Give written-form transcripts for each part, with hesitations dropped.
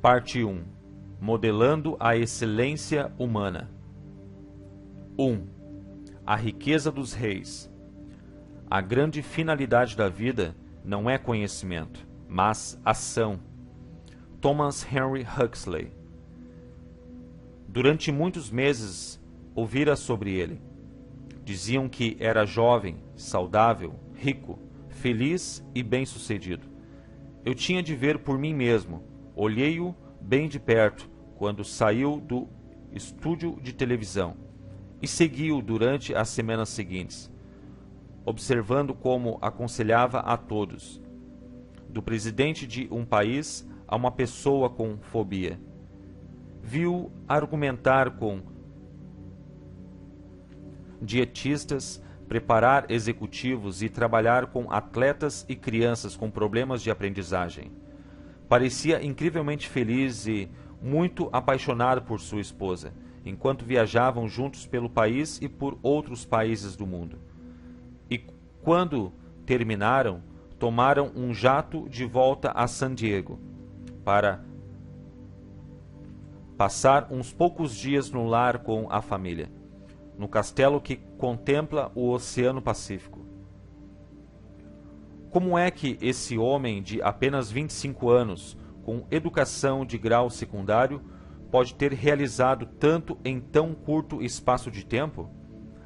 Parte 1. Modelando a excelência humana. 1. A riqueza dos reis. A grande finalidade da vida não é conhecimento, mas ação. Thomas Henry Huxley. Durante muitos meses ouvira sobre ele. Diziam que era jovem, saudável, rico, feliz e bem-sucedido. Eu tinha de ver por mim mesmo. Olhei-o bem de perto quando saiu do estúdio de televisão e segui-o durante as semanas seguintes, observando como aconselhava a todos, do presidente de um país a uma pessoa com fobia. Vi-o argumentar com dietistas, preparar executivos e trabalhar com atletas e crianças com problemas de aprendizagem. Parecia incrivelmente feliz e muito apaixonado por sua esposa, enquanto viajavam juntos pelo país e por outros países do mundo. E quando terminaram, tomaram um jato de volta a San Diego para passar uns poucos dias no lar com a família, no castelo que contempla o Oceano Pacífico. Como é que esse homem de apenas 25 anos, com educação de grau secundário, pode ter realizado tanto em tão curto espaço de tempo?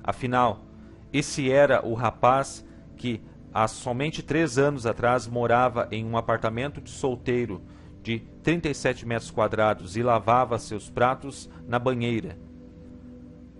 Afinal, esse era o rapaz que há somente 3 anos atrás morava em um apartamento de solteiro de 37 metros quadrados e lavava seus pratos na banheira.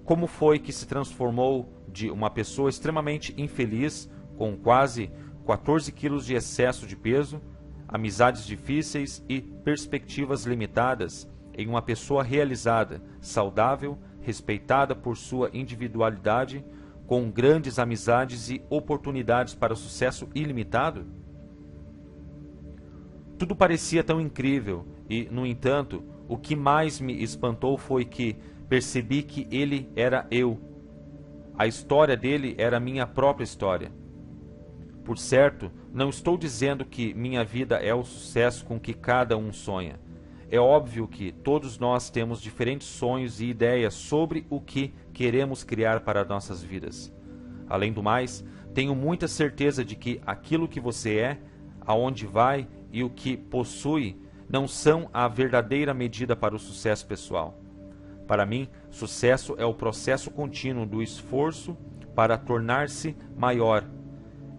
Como foi que se transformou de uma pessoa extremamente infeliz, com quase 14 quilos de excesso de peso, amizades difíceis e perspectivas limitadas, em uma pessoa realizada, saudável, respeitada por sua individualidade, com grandes amizades e oportunidades para sucesso ilimitado? Tudo parecia tão incrível e, no entanto, o que mais me espantou foi que percebi que ele era eu. A história dele era minha própria história. Por certo, não estou dizendo que minha vida é o sucesso com que cada um sonha. É óbvio que todos nós temos diferentes sonhos e ideias sobre o que queremos criar para nossas vidas. Além do mais, tenho muita certeza de que aquilo que você é, aonde vai e o que possui não são a verdadeira medida para o sucesso pessoal. Para mim, sucesso é o processo contínuo do esforço para tornar-se maior.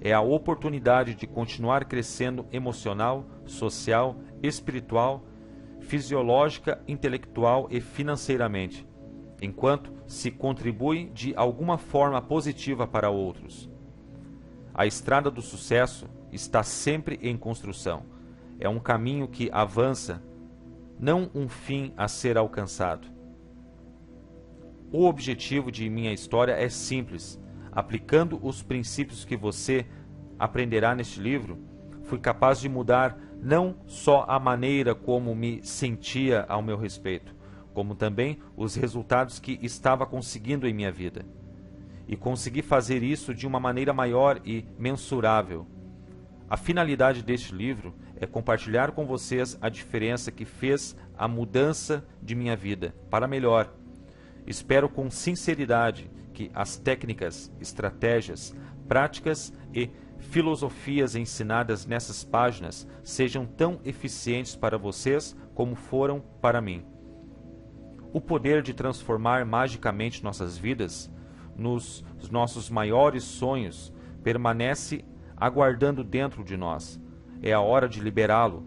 É a oportunidade de continuar crescendo emocional, social, espiritual, fisiológica, intelectual e financeiramente, enquanto se contribui de alguma forma positiva para outros. A estrada do sucesso está sempre em construção. É um caminho que avança, não um fim a ser alcançado. O objetivo de minha história é simples. Aplicando os princípios que você aprenderá neste livro, fui capaz de mudar não só a maneira como me sentia ao meu respeito, como também os resultados que estava conseguindo em minha vida. E consegui fazer isso de uma maneira maior e mensurável. A finalidade deste livro é compartilhar com vocês a diferença que fez a mudança de minha vida para melhor. Espero com sinceridade que as técnicas, estratégias, práticas e filosofias ensinadas nessas páginas sejam tão eficientes para vocês como foram para mim. O poder de transformar magicamente nossas vidas nos nossos maiores sonhos permanece aguardando dentro de nós. É a hora de liberá-lo.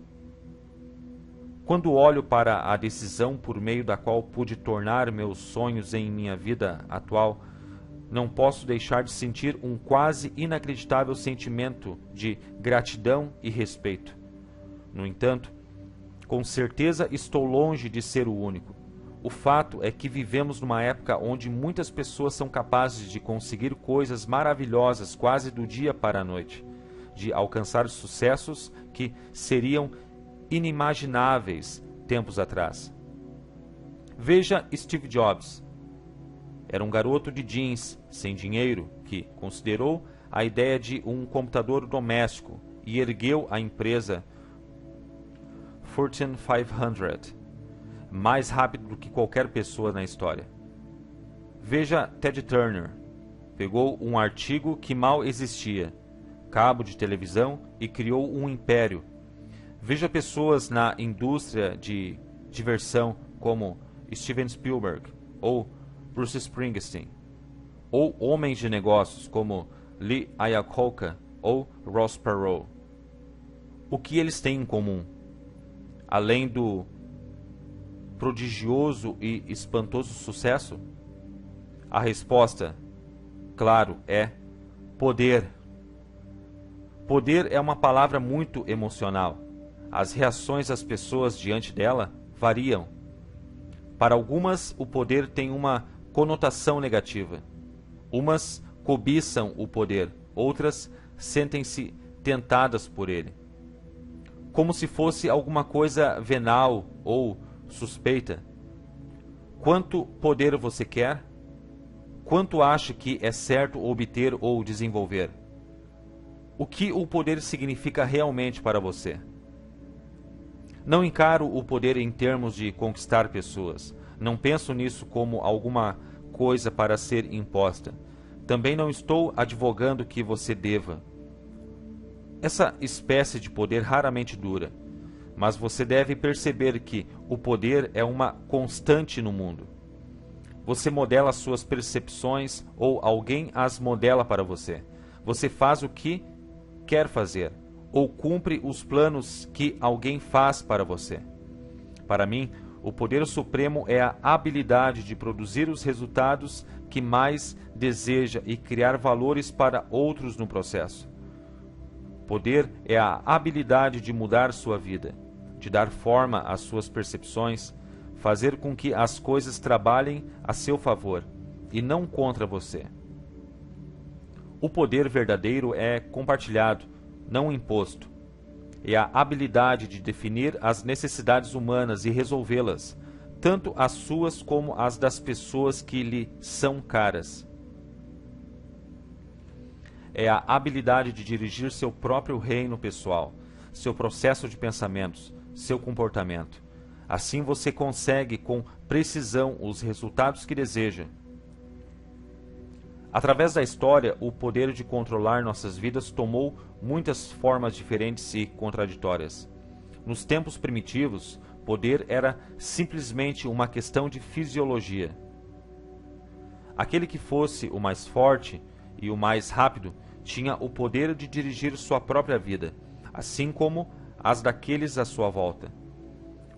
Quando olho para a decisão por meio da qual pude tornar meus sonhos em minha vida atual, não posso deixar de sentir um quase inacreditável sentimento de gratidão e respeito. No entanto, com certeza estou longe de ser o único. O fato é que vivemos numa época onde muitas pessoas são capazes de conseguir coisas maravilhosas quase do dia para a noite, de alcançar sucessos que seriam inimagináveis tempos atrás. Veja Steve Jobs. Era um garoto de jeans, sem dinheiro, que considerou a ideia de um computador doméstico e ergueu a empresa Fortune 500, mais rápido do que qualquer pessoa na história. Veja Ted Turner, pegou um artigo que mal existia, cabo de televisão, e criou um império. Veja pessoas na indústria de diversão como Steven Spielberg ou Bruce Springsteen, ou homens de negócios como Lee Iacocca ou Ross Perot. O que eles têm em comum? Além do prodigioso e espantoso sucesso? A resposta, claro, é poder. Poder é uma palavra muito emocional. As reações das pessoas diante dela variam. Para algumas, o poder tem uma conotação negativa. Umas cobiçam o poder, outras sentem-se tentadas por ele, como se fosse alguma coisa venal ou suspeita. Quanto poder você quer? Quanto acha que é certo obter ou desenvolver? O que o poder significa realmente para você? Não encaro o poder em termos de conquistar pessoas. Não penso nisso como alguma coisa para ser imposta. Também não estou advogando que você deva. Essa espécie de poder raramente dura, mas você deve perceber que o poder é uma constante no mundo. Você modela suas percepções ou alguém as modela para você. Você faz o que quer fazer ou cumpre os planos que alguém faz para você. Para mim, o poder supremo é a habilidade de produzir os resultados que mais deseja e criar valores para outros no processo. Poder é a habilidade de mudar sua vida, de dar forma às suas percepções, fazer com que as coisas trabalhem a seu favor e não contra você. O poder verdadeiro é compartilhado, não imposto. É a habilidade de definir as necessidades humanas e resolvê-las, tanto as suas como as das pessoas que lhe são caras. É a habilidade de dirigir seu próprio reino pessoal, seu processo de pensamentos, seu comportamento. Assim você consegue com precisão os resultados que deseja. Através da história, o poder de controlar nossas vidas tomou muitas formas diferentes e contraditórias. Nos tempos primitivos, poder era simplesmente uma questão de fisiologia. Aquele que fosse o mais forte e o mais rápido tinha o poder de dirigir sua própria vida, assim como as daqueles à sua volta.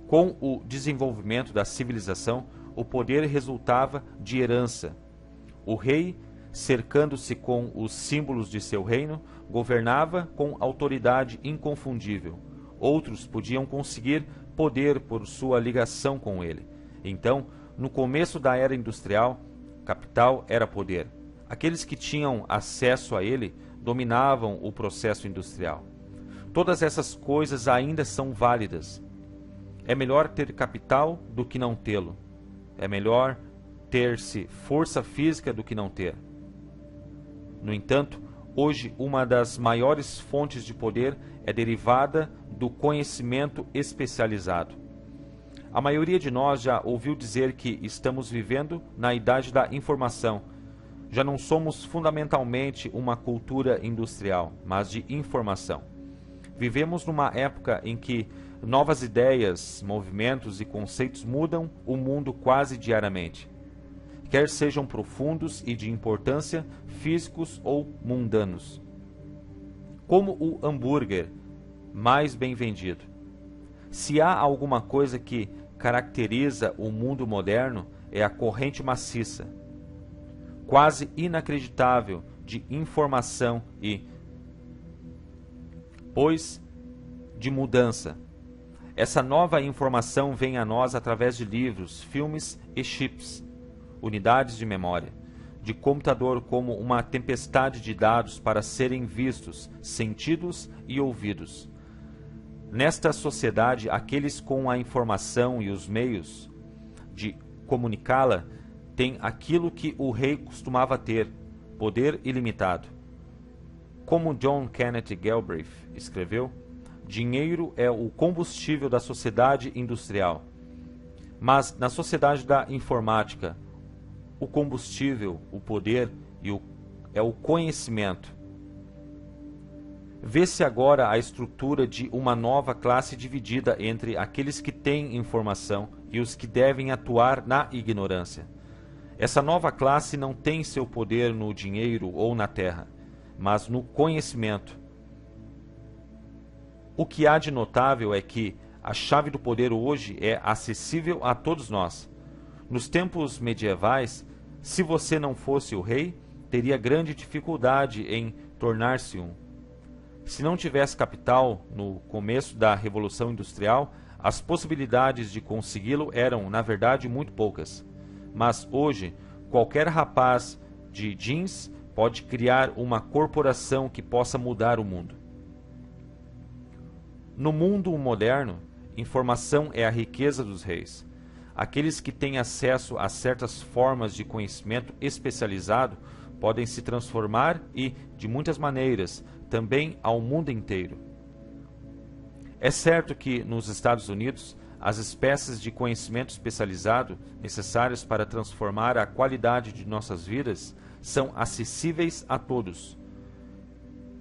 Com o desenvolvimento da civilização, o poder resultava de herança. O rei, cercando-se com os símbolos de seu reino, governava com autoridade inconfundível. Outros podiam conseguir poder por sua ligação com ele. Então, no começo da era industrial, capital era poder. Aqueles que tinham acesso a ele dominavam o processo industrial. Todas essas coisas ainda são válidas. É melhor ter capital do que não tê-lo. É melhor ter-se força física do que não ter. No entanto, hoje uma das maiores fontes de poder é derivada do conhecimento especializado. A maioria de nós já ouviu dizer que estamos vivendo na idade da informação. Já não somos fundamentalmente uma cultura industrial, mas de informação. Vivemos numa época em que novas ideias, movimentos e conceitos mudam o mundo quase diariamente, quer sejam profundos e de importância, físicos ou mundanos. Como o hambúrguer mais bem vendido. Se há alguma coisa que caracteriza o mundo moderno, é a corrente maciça, quase inacreditável, de informação e, pois, de mudança. Essa nova informação vem a nós através de livros, filmes e chips, unidades de memória, de computador como uma tempestade de dados para serem vistos, sentidos e ouvidos. Nesta sociedade, aqueles com a informação e os meios de comunicá-la têm aquilo que o rei costumava ter, poder ilimitado. Como John Kenneth Galbraith escreveu, Dinheiro é o combustível da sociedade industrial. Mas na sociedade da informática, o combustível, o poder é o conhecimento. Vê-se agora a estrutura de uma nova classe dividida entre aqueles que têm informação e os que devem atuar na ignorância. Essa nova classe não tem seu poder no dinheiro ou na terra, mas no conhecimento. O que há de notável é que a chave do poder hoje é acessível a todos nós. Nos tempos medievais, se você não fosse o rei, teria grande dificuldade em tornar-se um. Se não tivesse capital no começo da Revolução Industrial, as possibilidades de consegui-lo eram, na verdade, muito poucas. Mas hoje, qualquer rapaz de jeans pode criar uma corporação que possa mudar o mundo. No mundo moderno, informação é a riqueza dos reis. Aqueles que têm acesso a certas formas de conhecimento especializado podem se transformar e, de muitas maneiras, também ao mundo inteiro. É certo que, nos Estados Unidos, as espécies de conhecimento especializado necessárias para transformar a qualidade de nossas vidas são acessíveis a todos.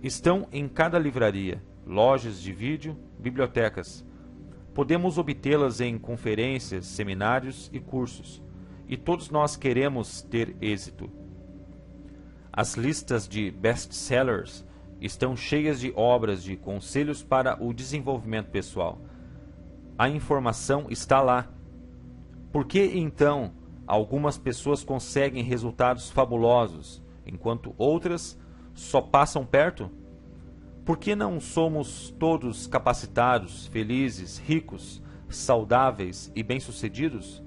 Estão em cada livraria, lojas de vídeo, bibliotecas. Podemos obtê-las em conferências, seminários e cursos. E todos nós queremos ter êxito. As listas de best-sellers estão cheias de obras de conselhos para o desenvolvimento pessoal. A informação está lá. Por que, então, algumas pessoas conseguem resultados fabulosos, enquanto outras só passam perto? Por que não somos todos capacitados, felizes, ricos, saudáveis e bem-sucedidos?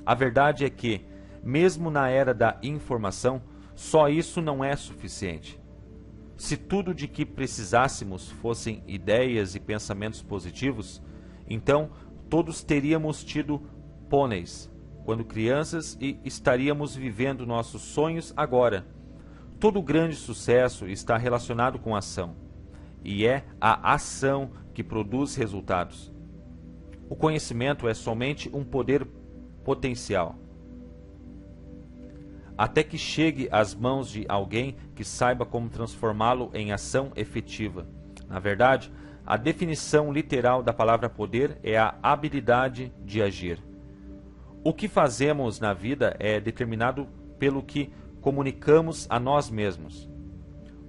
A verdade é que, mesmo na era da informação, só isso não é suficiente. Se tudo de que precisássemos fossem ideias e pensamentos positivos, então todos teríamos tido pôneis quando crianças e estaríamos vivendo nossos sonhos agora. Todo grande sucesso está relacionado com ação, e é a ação que produz resultados. O conhecimento é somente um poder potencial. Até que chegue às mãos de alguém que saiba como transformá-lo em ação efetiva. Na verdade, a definição literal da palavra poder é a habilidade de agir. O que fazemos na vida é determinado pelo que comunicamos a nós mesmos.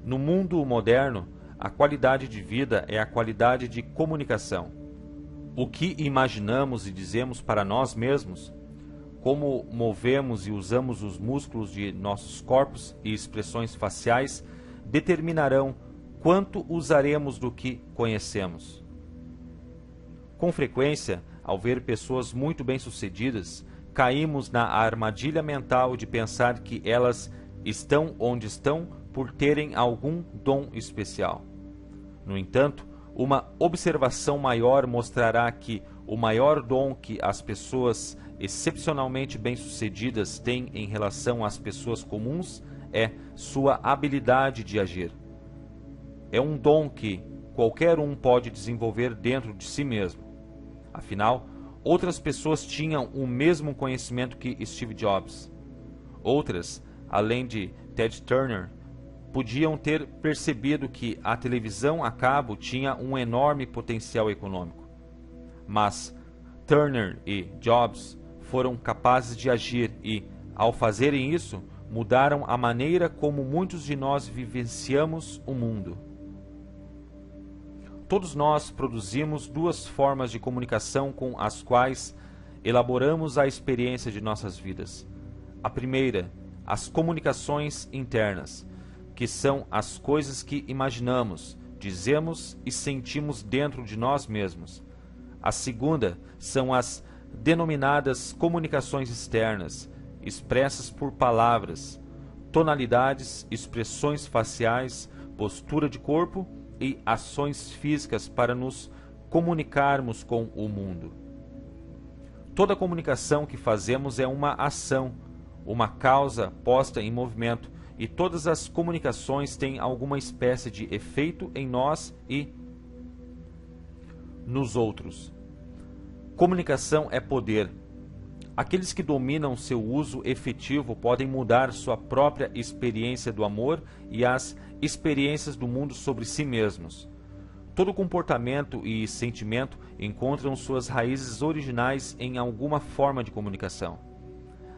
No mundo moderno, a qualidade de vida é a qualidade de comunicação. O que imaginamos e dizemos para nós mesmos, como movemos e usamos os músculos de nossos corpos e expressões faciais, determinarão quanto usaremos do que conhecemos. Com frequência, ao ver pessoas muito bem-sucedidas, caímos na armadilha mental de pensar que elas estão onde estão por terem algum dom especial. No entanto, uma observação maior mostrará que o maior dom que as pessoas excepcionalmente bem-sucedidas têm em relação às pessoas comuns é sua habilidade de agir. É um dom que qualquer um pode desenvolver dentro de si mesmo. Afinal, outras pessoas tinham o mesmo conhecimento que Steve Jobs. Outras, além de Ted Turner, podiam ter percebido que a televisão a cabo tinha um enorme potencial econômico. Mas Turner e Jobs foram capazes de agir e, ao fazerem isso, mudaram a maneira como muitos de nós vivenciamos o mundo. Todos nós produzimos duas formas de comunicação com as quais elaboramos a experiência de nossas vidas. A primeira, as comunicações internas, que são as coisas que imaginamos, dizemos e sentimos dentro de nós mesmos. A segunda são as denominadas comunicações externas, expressas por palavras, tonalidades, expressões faciais, postura de corpo e ações físicas para nos comunicarmos com o mundo. Toda comunicação que fazemos é uma ação, uma causa posta em movimento, e todas as comunicações têm alguma espécie de efeito em nós e nos outros. Comunicação é poder. Aqueles que dominam seu uso efetivo podem mudar sua própria experiência do amor e as experiências do mundo sobre si mesmos. Todo comportamento e sentimento encontram suas raízes originais em alguma forma de comunicação.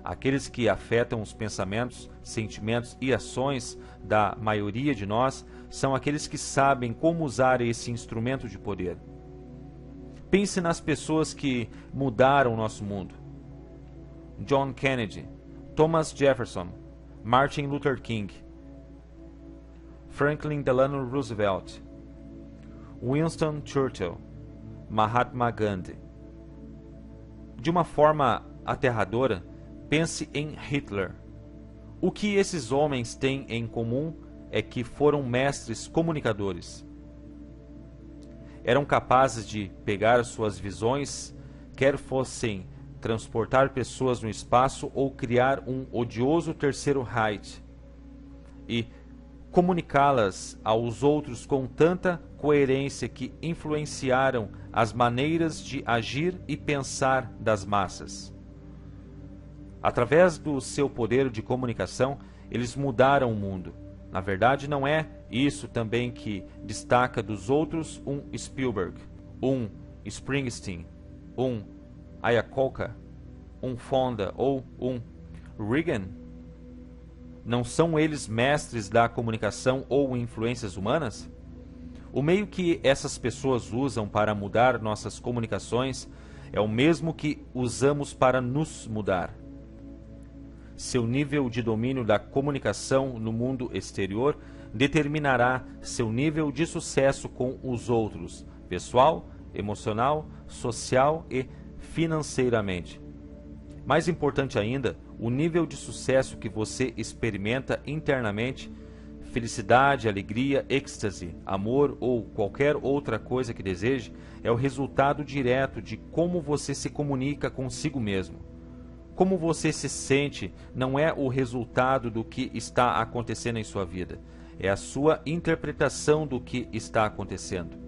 Aqueles que afetam os pensamentos, sentimentos e ações da maioria de nós são aqueles que sabem como usar esse instrumento de poder. Pense nas pessoas que mudaram o nosso mundo. John Kennedy, Thomas Jefferson, Martin Luther King, Franklin Delano Roosevelt, Winston Churchill, Mahatma Gandhi. De uma forma aterradora, pense em Hitler. O que esses homens têm em comum é que foram mestres comunicadores. Eram capazes de pegar suas visões, quer fossem transportar pessoas no espaço ou criar um odioso terceiro Reich, e comunicá-las aos outros com tanta coerência que influenciaram as maneiras de agir e pensar das massas. Através do seu poder de comunicação, eles mudaram o mundo. Na verdade, não é isso também que destaca dos outros um Spielberg, um Springsteen, um Ayakoka, um Fonda ou um Reagan? Não são eles mestres da comunicação ou influências humanas? O meio que essas pessoas usam para mudar nossas comunicações é o mesmo que usamos para nos mudar. Seu nível de domínio da comunicação no mundo exterior determinará seu nível de sucesso com os outros, pessoal, emocional, social e financeiramente. Mais importante ainda, o nível de sucesso que você experimenta internamente, felicidade, alegria, êxtase, amor ou qualquer outra coisa que deseje, é o resultado direto de como você se comunica consigo mesmo. Como você se sente não é o resultado do que está acontecendo em sua vida, é a sua interpretação do que está acontecendo.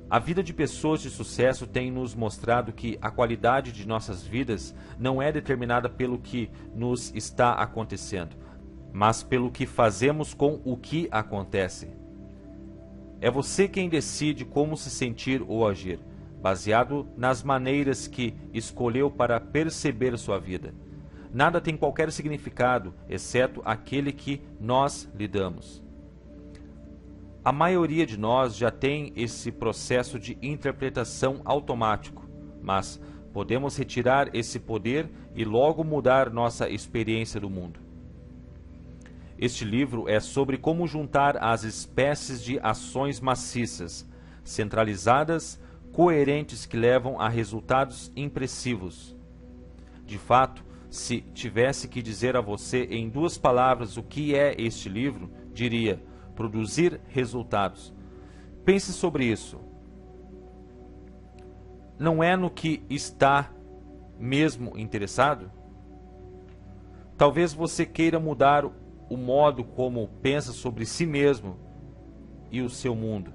A vida de pessoas de sucesso tem nos mostrado que a qualidade de nossas vidas não é determinada pelo que nos está acontecendo, mas pelo que fazemos com o que acontece. É você quem decide como se sentir ou agir, baseado nas maneiras que escolheu para perceber sua vida. Nada tem qualquer significado, exceto aquele que nós lhe damos. A maioria de nós já tem esse processo de interpretação automático, mas podemos retirar esse poder e logo mudar nossa experiência do mundo. Este livro é sobre como juntar as espécies de ações maciças, centralizadas, coerentes que levam a resultados impressivos. De fato, se tivesse que dizer a você em 2 palavras o que é este livro, diria: produzir resultados. Pense sobre isso. Não é no que está mesmo interessado? Talvez você queira mudar o modo como pensa sobre si mesmo e o seu mundo.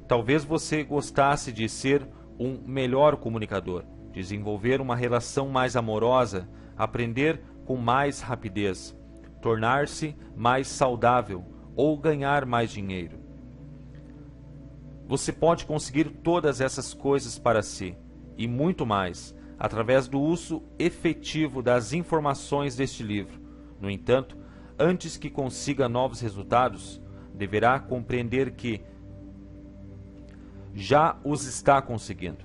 Talvez você gostasse de ser um melhor comunicador, desenvolver uma relação mais amorosa, aprender com mais rapidez, tornar-se mais saudável ou ganhar mais dinheiro. Você pode conseguir todas essas coisas para si, e muito mais, através do uso efetivo das informações deste livro. No entanto, antes que consiga novos resultados, deverá compreender que já os está conseguindo,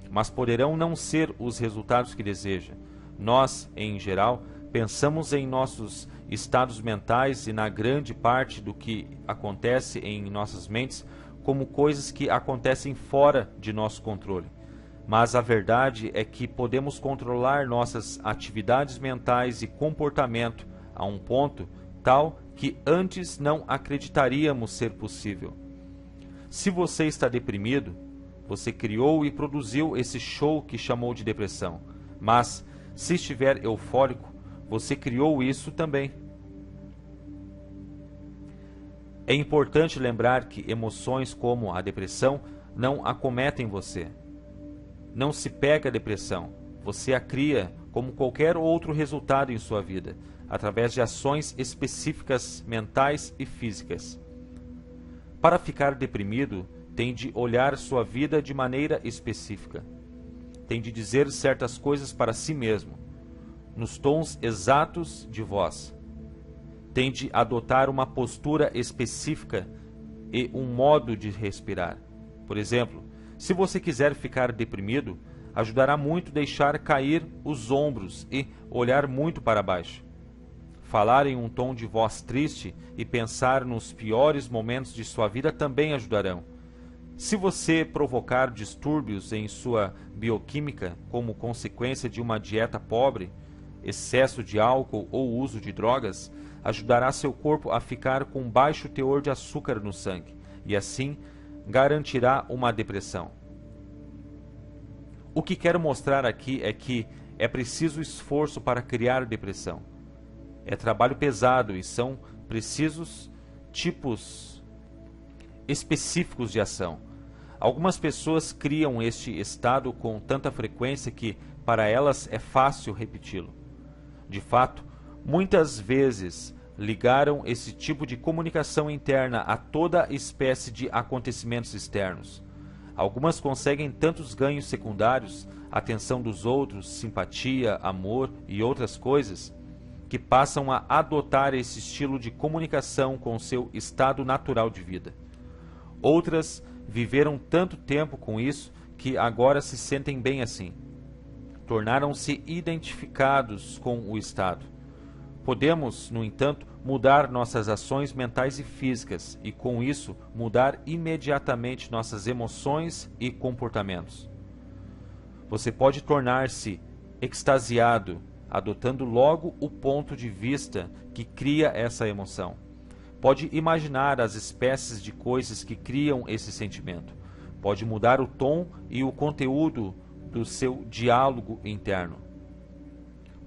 mas poderão não ser os resultados que deseja. Nós, em geral, pensamos em nossos estados mentais e na grande parte do que acontece em nossas mentes como coisas que acontecem fora de nosso controle. Mas a verdade é que podemos controlar nossas atividades mentais e comportamento a um ponto tal que antes não acreditaríamos ser possível. Se você está deprimido, você criou e produziu esse show que chamou de depressão. Mas, se estiver eufórico, você criou isso também. É importante lembrar que emoções como a depressão não acometem você. Não se pega a depressão. Você a cria como qualquer outro resultado em sua vida, através de ações específicas mentais e físicas. Para ficar deprimido, tem de olhar sua vida de maneira específica. Tem de dizer certas coisas para si mesmo, nos tons exatos de voz. Tem de adotar uma postura específica e um modo de respirar. Por exemplo, se você quiser ficar deprimido, ajudará muito deixar cair os ombros e olhar muito para baixo. Falar em um tom de voz triste e pensar nos piores momentos de sua vida também ajudarão. Se você provocar distúrbios em sua bioquímica como consequência de uma dieta pobre, excesso de álcool ou uso de drogas, ajudará seu corpo a ficar com baixo teor de açúcar no sangue e assim garantirá uma depressão. O que quero mostrar aqui é que é preciso esforço para criar depressão. É trabalho pesado e são precisos tipos específicos de ação. Algumas pessoas criam este estado com tanta frequência que para elas é fácil repeti-lo. De fato, muitas vezes ligaram esse tipo de comunicação interna a toda espécie de acontecimentos externos. Algumas conseguem tantos ganhos secundários, atenção dos outros, simpatia, amor e outras coisas, que passam a adotar esse estilo de comunicação com seu estado natural de vida. Outras viveram tanto tempo com isso que agora se sentem bem assim. Tornaram-se identificados com o estado. Podemos, no entanto, mudar nossas ações mentais e físicas e, com isso, mudar imediatamente nossas emoções e comportamentos. Você pode tornar-se extasiado, adotando logo o ponto de vista que cria essa emoção. Pode imaginar as espécies de coisas que criam esse sentimento. Pode mudar o tom e o conteúdo do seu diálogo interno.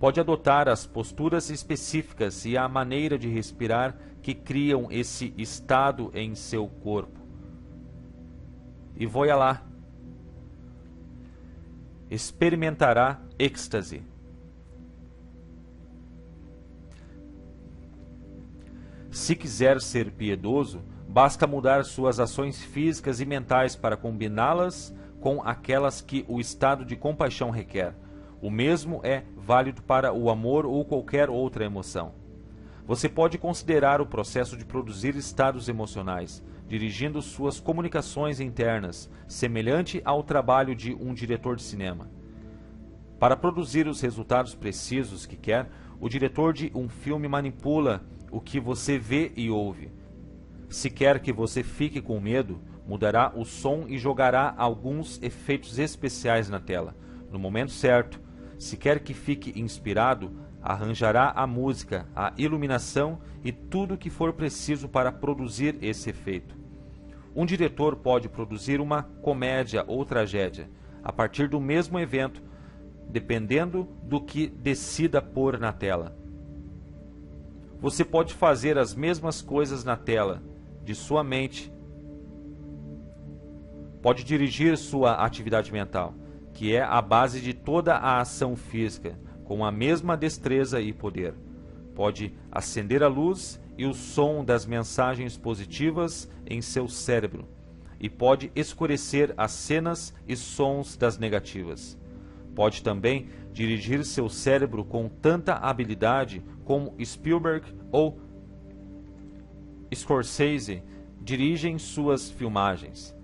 Pode adotar as posturas específicas e a maneira de respirar que criam esse estado em seu corpo. E voia lá. Experimentará êxtase. Se quiser ser piedoso, basta mudar suas ações físicas e mentais para combiná-las com aquelas que o estado de compaixão requer. O mesmo é válido para o amor ou qualquer outra emoção. Você pode considerar o processo de produzir estados emocionais, dirigindo suas comunicações internas, semelhante ao trabalho de um diretor de cinema. Para produzir os resultados precisos que quer, o diretor de um filme manipula o que você vê e ouve. Se quer que você fique com medo, mudará o som e jogará alguns efeitos especiais na tela. No momento certo, se quer que fique inspirado, arranjará a música, a iluminação e tudo o que for preciso para produzir esse efeito. Um diretor pode produzir uma comédia ou tragédia a partir do mesmo evento, dependendo do que decida pôr na tela. Você pode fazer as mesmas coisas na tela, de sua mente. Pode dirigir sua atividade mental, que é a base de toda a ação física, com a mesma destreza e poder. Pode acender a luz e o som das mensagens positivas em seu cérebro, e pode escurecer as cenas e sons das negativas. Pode também dirigir seu cérebro com tanta habilidade como Spielberg ou Scorsese dirigem suas filmagens.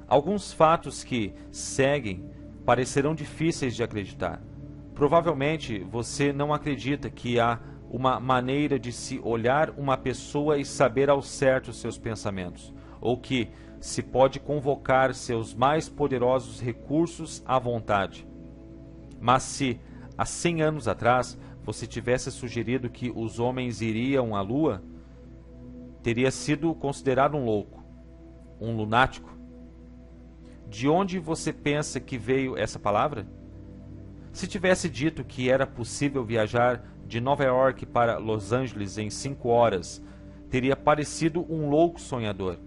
Alguns fatos que seguem parecerão difíceis de acreditar. Provavelmente você não acredita que há uma maneira de se olhar uma pessoa e saber ao certo seus pensamentos, ou que se pode convocar seus mais poderosos recursos à vontade. Mas se, há 100 anos atrás, você tivesse sugerido que os homens iriam à Lua, teria sido considerado um louco, um lunático. De onde você pensa que veio essa palavra? Se tivesse dito que era possível viajar de Nova York para Los Angeles em 5 horas, teria parecido um louco sonhador.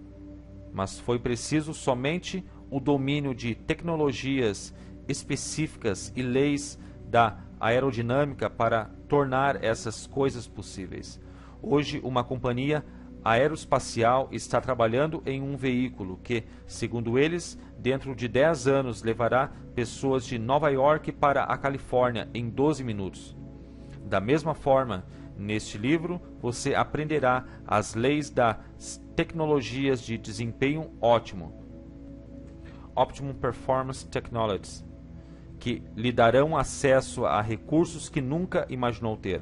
Mas foi preciso somente o domínio de tecnologias específicas e leis da aerodinâmica para tornar essas coisas possíveis. Hoje, uma companhia aeroespacial está trabalhando em um veículo que, segundo eles, dentro de 10 anos levará pessoas de Nova York para a Califórnia em 12 minutos. Da mesma forma, neste livro, você aprenderá as leis das tecnologias de desempenho ótimo, Optimum Performance Technologies, que lhe darão acesso a recursos que nunca imaginou ter.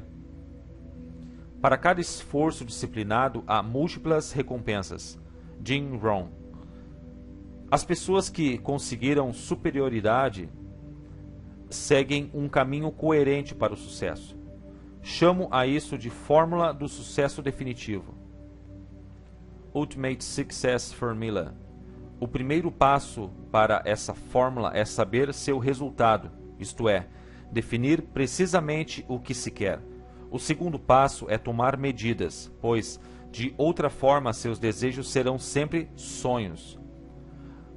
Para cada esforço disciplinado, há múltiplas recompensas. Jim Rohn. As pessoas que conseguiram superioridade seguem um caminho coerente para o sucesso. Chamo a isso de fórmula do sucesso definitivo. Ultimate Success Formula. O primeiro passo para essa fórmula é saber seu resultado, isto é, definir precisamente o que se quer. O segundo passo é tomar medidas, pois, de outra forma, seus desejos serão sempre sonhos.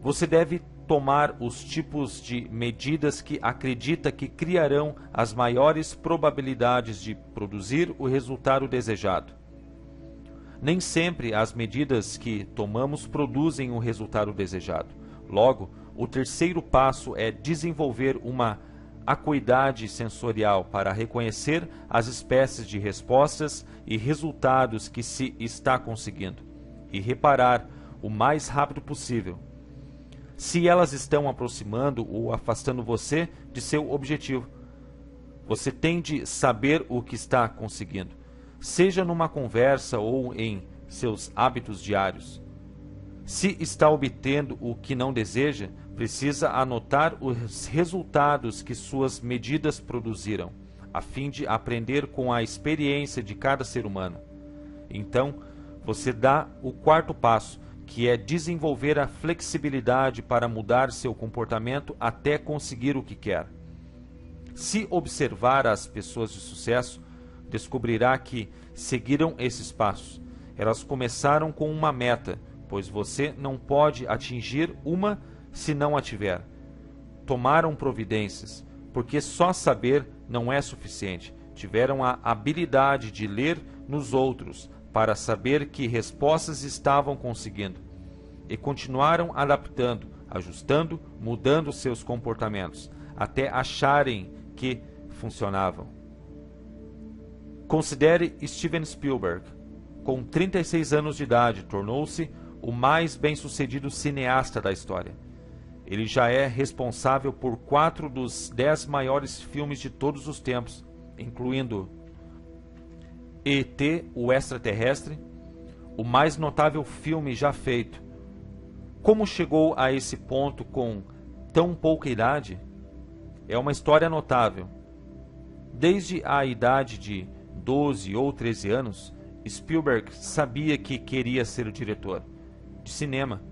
Você deve tomar os tipos de medidas que acredita que criarão as maiores probabilidades de produzir o resultado desejado. Nem sempre as medidas que tomamos produzem o resultado desejado. Logo, o terceiro passo é desenvolver uma acuidade sensorial para reconhecer as espécies de respostas e resultados que se está conseguindo e reparar o mais rápido possível se elas estão aproximando ou afastando você de seu objetivo. Você tem de saber o que está conseguindo, seja numa conversa ou em seus hábitos diários. Se está obtendo o que não deseja, precisa anotar os resultados que suas medidas produziram, a fim de aprender com a experiência de cada ser humano. Então, você dá o quarto passo, que é desenvolver a flexibilidade para mudar seu comportamento até conseguir o que quer. Se observar as pessoas de sucesso, descobrirá que seguiram esses passos. Elas começaram com uma meta, pois você não pode atingir uma se não a tiver. Tomaram providências, porque só saber não é suficiente. Tiveram a habilidade de ler nos outros para saber que respostas estavam conseguindo. E continuaram adaptando, ajustando, mudando seus comportamentos, até acharem que funcionavam. Considere Steven Spielberg. Com 36 anos de idade, tornou-se o mais bem-sucedido cineasta da história. Ele já é responsável por 4 dos 10 maiores filmes de todos os tempos, incluindo E.T., o Extraterrestre, o mais notável filme já feito. Como chegou a esse ponto com tão pouca idade? É uma história notável. Desde a idade de 12 ou 13 anos, Spielberg sabia que queria ser diretor de cinema.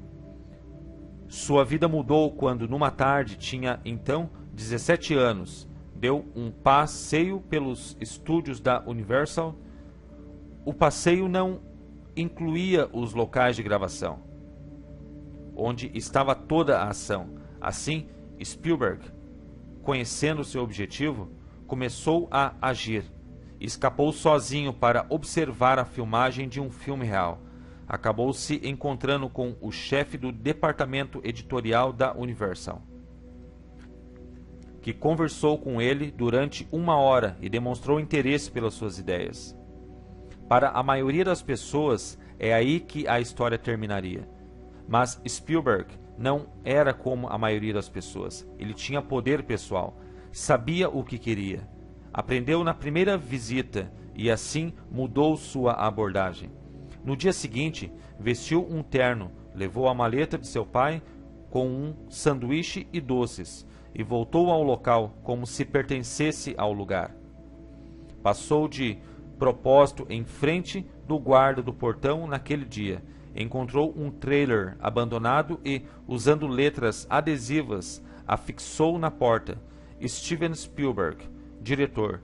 Sua vida mudou quando, numa tarde, tinha então 17 anos, deu um passeio pelos estúdios da Universal. O passeio não incluía os locais de gravação, onde estava toda a ação. Assim, Spielberg, conhecendo seu objetivo, começou a agir. Escapou sozinho para observar a filmagem de um filme real. Acabou se encontrando com o chefe do departamento editorial da Universal, que conversou com ele durante 1 hora e demonstrou interesse pelas suas ideias. Para a maioria das pessoas, é aí que a história terminaria. Mas Spielberg não era como a maioria das pessoas. Ele tinha poder pessoal, sabia o que queria. Aprendeu na primeira visita e assim mudou sua abordagem. No dia seguinte, vestiu um terno, levou a maleta de seu pai com um sanduíche e doces e voltou ao local como se pertencesse ao lugar. Passou de propósito em frente do guarda do portão naquele dia. Encontrou um trailer abandonado e, usando letras adesivas, afixou na porta: Steven Spielberg, diretor.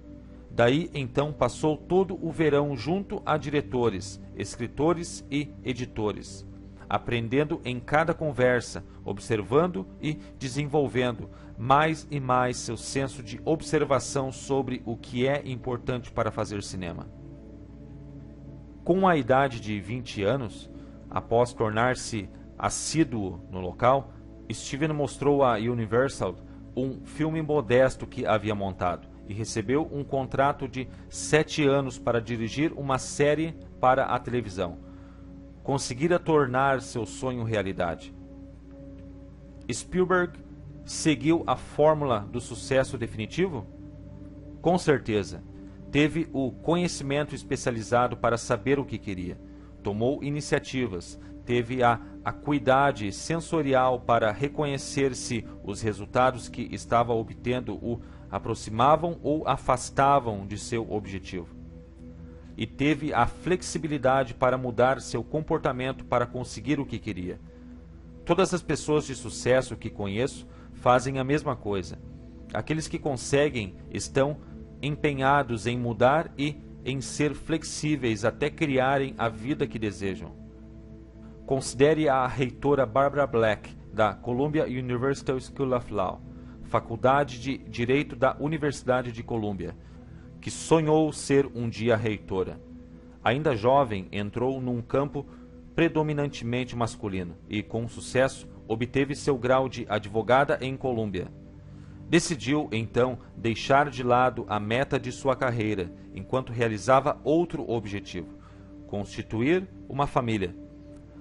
Daí então passou todo o verão junto a diretores, escritores e editores. aprendendo em cada conversa, observando e desenvolvendo mais e mais seu senso de observação sobre o que é importante para fazer cinema. Com a idade de 20 anos, após tornar-se assíduo no local, Steven mostrou à Universal um filme modesto que havia montado e recebeu um contrato de 7 anos para dirigir uma série para a televisão. Conseguira tornar seu sonho realidade. Spielberg seguiu a fórmula do sucesso definitivo? Com certeza. Teve o conhecimento especializado para saber o que queria. Tomou iniciativas. Teve a acuidade sensorial para reconhecer se os resultados que estava obtendo o aproximavam ou afastavam de seu objetivo. E teve a flexibilidade para mudar seu comportamento para conseguir o que queria. Todas as pessoas de sucesso que conheço fazem a mesma coisa. Aqueles que conseguem estão empenhados em mudar e em ser flexíveis até criarem a vida que desejam. Considere a reitora Barbara Black, da Columbia University School of Law, Faculdade de Direito da Universidade de Columbia, que sonhou ser um dia reitora. Ainda jovem, entrou num campo predominantemente masculino e, com sucesso, obteve seu grau de advogada em Columbia. Decidiu, então, deixar de lado a meta de sua carreira, enquanto realizava outro objetivo: constituir uma família.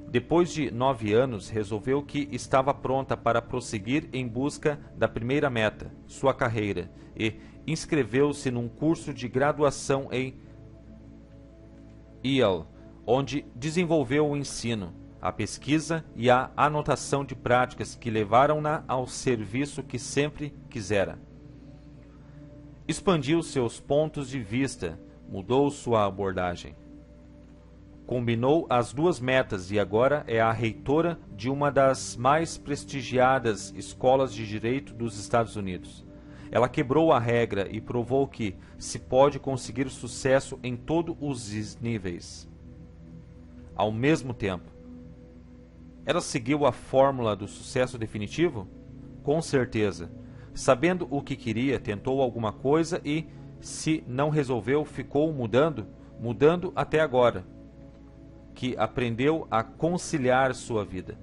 Depois de 9 anos, resolveu que estava pronta para prosseguir em busca da primeira meta, sua carreira, e inscreveu-se num curso de graduação em Yale, onde desenvolveu o ensino, a pesquisa e a anotação de práticas que levaram-na ao serviço que sempre quisera. Expandiu seus pontos de vista, mudou sua abordagem. Combinou as duas metas e agora é a reitora de uma das mais prestigiadas escolas de direito dos Estados Unidos. Ela quebrou a regra e provou que se pode conseguir sucesso em todos os níveis. Ao mesmo tempo, ela seguiu a fórmula do sucesso definitivo? Com certeza. Sabendo o que queria, tentou alguma coisa e, se não resolveu, ficou mudando até agora, que aprendeu a conciliar sua vida.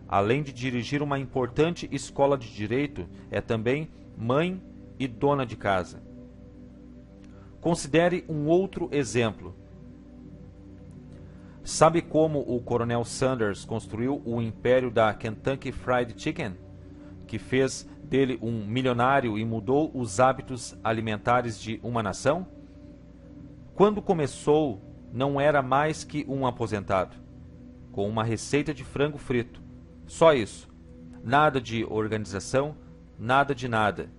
Além de dirigir uma importante escola de direito, é também mãe e dona de casa. Considere um outro exemplo. Sabe como o Coronel Sanders construiu o império da Kentucky Fried Chicken, que fez dele um milionário e mudou os hábitos alimentares de uma nação? Quando começou, não era mais que um aposentado, com uma receita de frango frito. Só isso. Nada de organização, nada de nada.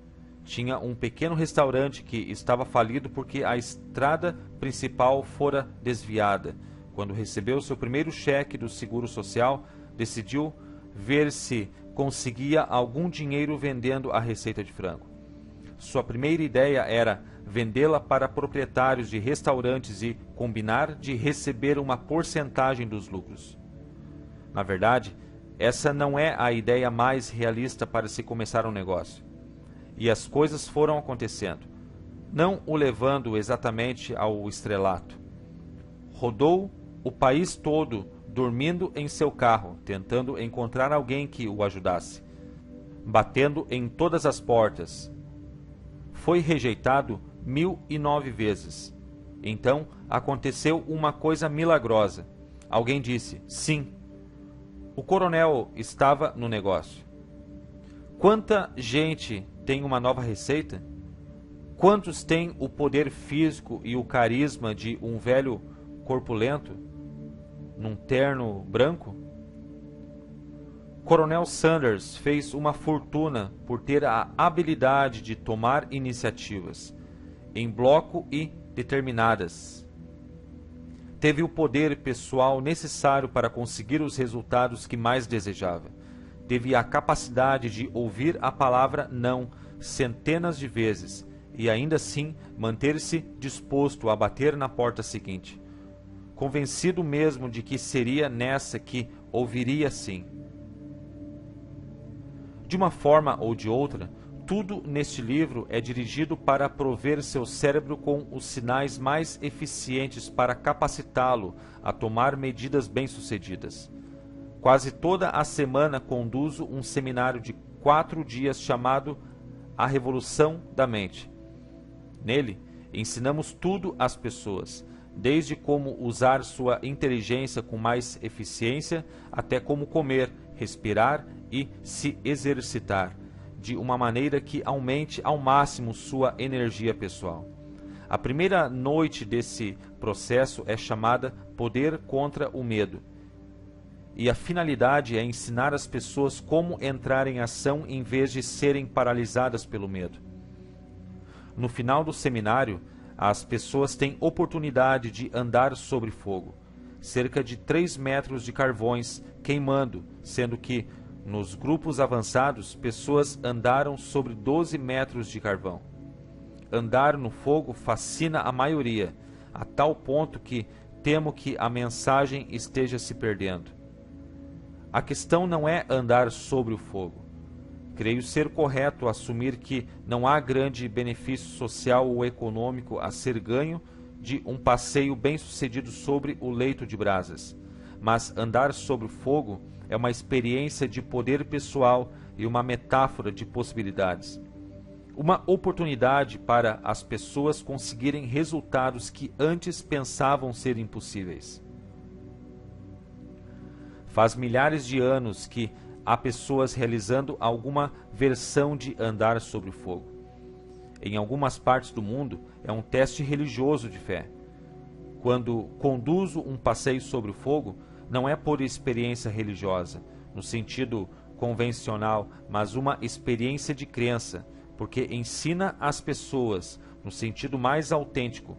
Tinha um pequeno restaurante que estava falido porque a estrada principal fora desviada. Quando recebeu seu primeiro cheque do Seguro Social, decidiu ver se conseguia algum dinheiro vendendo a receita de frango. Sua primeira ideia era vendê-la para proprietários de restaurantes e combinar de receber uma porcentagem dos lucros. Na verdade, essa não é a ideia mais realista para se começar um negócio. E as coisas foram acontecendo, não o levando exatamente ao estrelato. Rodou o país todo dormindo em seu carro, tentando encontrar alguém que o ajudasse, batendo em todas as portas. Foi rejeitado 1009 vezes. Então aconteceu uma coisa milagrosa. Alguém disse sim. O coronel estava no negócio. Quanta gente tem uma nova receita? Quantos têm o poder físico e o carisma de um velho corpulento num terno branco? Coronel Sanders fez uma fortuna por ter a habilidade de tomar iniciativas em bloco e determinadas. Teve o poder pessoal necessário para conseguir os resultados que mais desejava. Teve a capacidade de ouvir a palavra não centenas de vezes e ainda assim manter-se disposto a bater na porta seguinte. convencido mesmo de que seria nessa que ouviria sim. De uma forma ou de outra, tudo neste livro é dirigido para prover seu cérebro com os sinais mais eficientes para capacitá-lo a tomar medidas bem-sucedidas. Quase toda a semana conduzo um seminário de 4 dias chamado A Revolução da Mente. Nele, ensinamos tudo às pessoas, desde como usar sua inteligência com mais eficiência, até como comer, respirar e se exercitar, de uma maneira que aumente ao máximo sua energia pessoal. A primeira noite desse processo é chamada Poder contra o Medo. E a finalidade é ensinar as pessoas como entrar em ação em vez de serem paralisadas pelo medo. No final do seminário, as pessoas têm oportunidade de andar sobre fogo, cerca de 3 metros de carvões queimando, sendo que, nos grupos avançados, pessoas andaram sobre 12 metros de carvão. Andar no fogo fascina a maioria, a tal ponto que temo que a mensagem esteja se perdendo. A questão não é andar sobre o fogo. Creio ser correto assumir que não há grande benefício social ou econômico a ser ganho de um passeio bem-sucedido sobre o leito de brasas. Mas andar sobre o fogo é uma experiência de poder pessoal e uma metáfora de possibilidades. Uma oportunidade para as pessoas conseguirem resultados que antes pensavam ser impossíveis. Faz milhares de anos que há pessoas realizando alguma versão de andar sobre o fogo. Em algumas partes do mundo, é um teste religioso de fé. Quando conduzo um passeio sobre o fogo, não é por experiência religiosa, no sentido convencional, mas uma experiência de crença, porque ensina às pessoas, no sentido mais autêntico,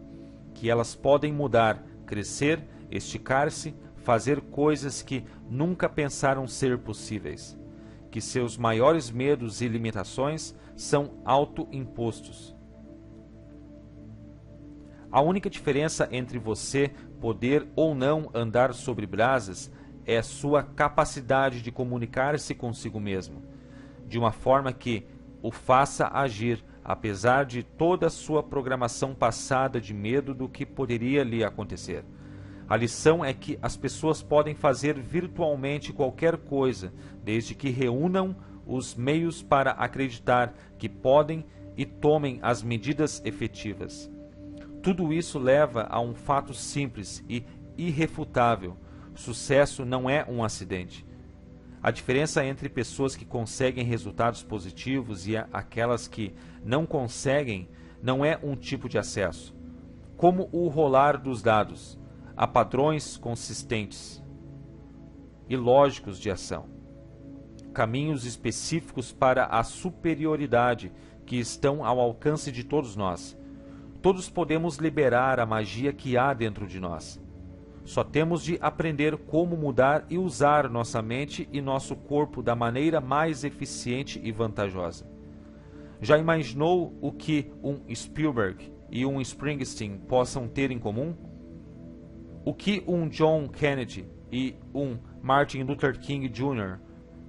que elas podem mudar, crescer, esticar-se, fazer coisas que nunca pensaram ser possíveis, que seus maiores medos e limitações são autoimpostos. A única diferença entre você poder ou não andar sobre brasas é sua capacidade de comunicar-se consigo mesmo, de uma forma que o faça agir, apesar de toda a sua programação passada de medo do que poderia lhe acontecer. A lição é que as pessoas podem fazer virtualmente qualquer coisa, desde que reúnam os meios para acreditar que podem e tomem as medidas efetivas. Tudo isso leva a um fato simples e irrefutável: sucesso não é um acidente. A diferença entre pessoas que conseguem resultados positivos e aquelas que não conseguem não é um tipo de acesso. Como o rolar dos dados, há padrões consistentes e lógicos de ação, caminhos específicos para a superioridade que estão ao alcance de todos nós. Todos podemos liberar a magia que há dentro de nós. Só temos de aprender como mudar e usar nossa mente e nosso corpo da maneira mais eficiente e vantajosa. Já imaginou o que um Spielberg e um Springsteen possam ter em comum? O que um John Kennedy e um Martin Luther King Jr.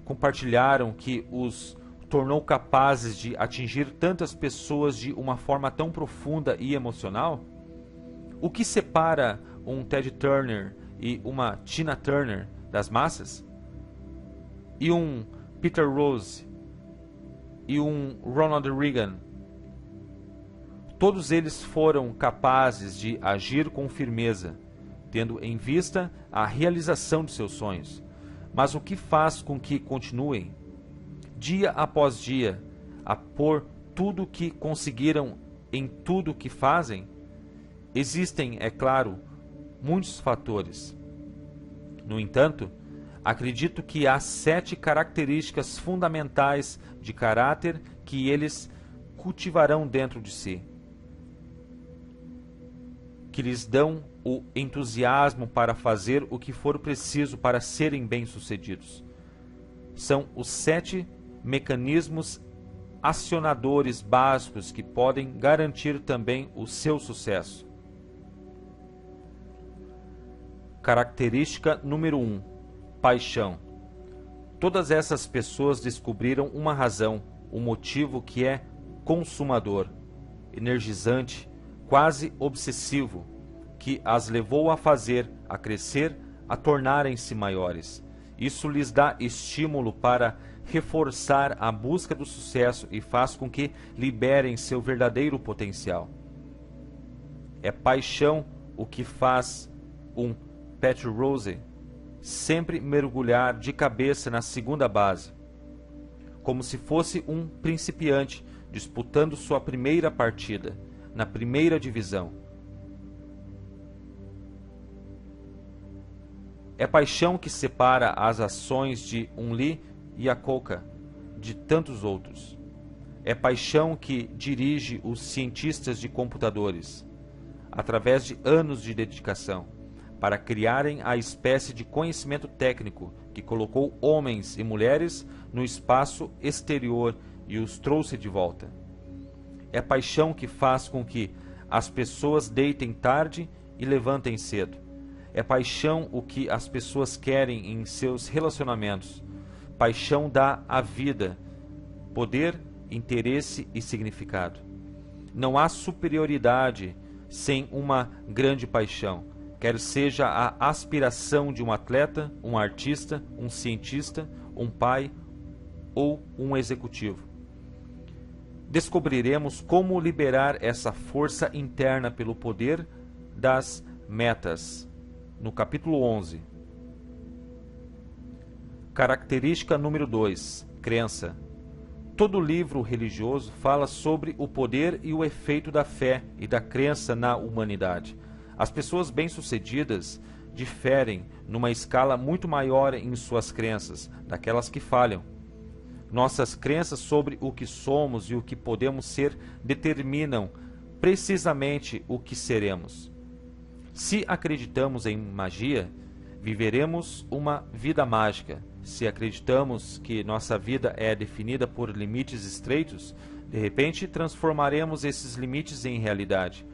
compartilharam que os tornou capazes de atingir tantas pessoas de uma forma tão profunda e emocional? O que separa um Ted Turner e uma Tina Turner das massas? E um Peter Rose e um Ronald Reagan? Todos eles foram capazes de agir com firmeza, tendo em vista a realização de seus sonhos. Mas o que faz com que continuem, dia após dia, a pôr tudo o que conseguiram em tudo o que fazem? Existem, é claro, muitos fatores. No entanto, acredito que há 7 características fundamentais de caráter que eles cultivarão dentro de si, que lhes dão o entusiasmo para fazer o que for preciso para serem bem-sucedidos. São os 7 mecanismos acionadores básicos que podem garantir também o seu sucesso. Característica número 1. Paixão. Todas essas pessoas descobriram uma razão, um motivo que é consumador, energizante, quase obsessivo, que as levou a fazer, a crescer, a tornarem-se maiores. Isso lhes dá estímulo para reforçar a busca do sucesso e faz com que liberem seu verdadeiro potencial. É paixão o que faz um Pat Rose sempre mergulhar de cabeça na segunda base, como se fosse um principiante disputando sua primeira partida, na primeira divisão. É paixão que separa as ações de um Lee Iacocca de tantos outros. É paixão que dirige os cientistas de computadores, através de anos de dedicação, para criarem a espécie de conhecimento técnico que colocou homens e mulheres no espaço exterior e os trouxe de volta. É paixão que faz com que as pessoas deitem tarde e levantem cedo. É paixão o que as pessoas querem em seus relacionamentos. Paixão dá à vida poder, interesse e significado. Não há superioridade sem uma grande paixão, quer seja a aspiração de um atleta, um artista, um cientista, um pai ou um executivo. Descobriremos como liberar essa força interna pelo poder das metas, no capítulo 11. Característica número 2. Crença. Todo livro religioso fala sobre o poder e o efeito da fé e da crença na humanidade. As pessoas bem-sucedidas diferem numa escala muito maior em suas crenças daquelas que falham. Nossas crenças sobre o que somos e o que podemos ser determinam precisamente o que seremos. Se acreditamos em magia, viveremos uma vida mágica. Se acreditamos que nossa vida é definida por limites estreitos, de repente transformaremos esses limites em realidade.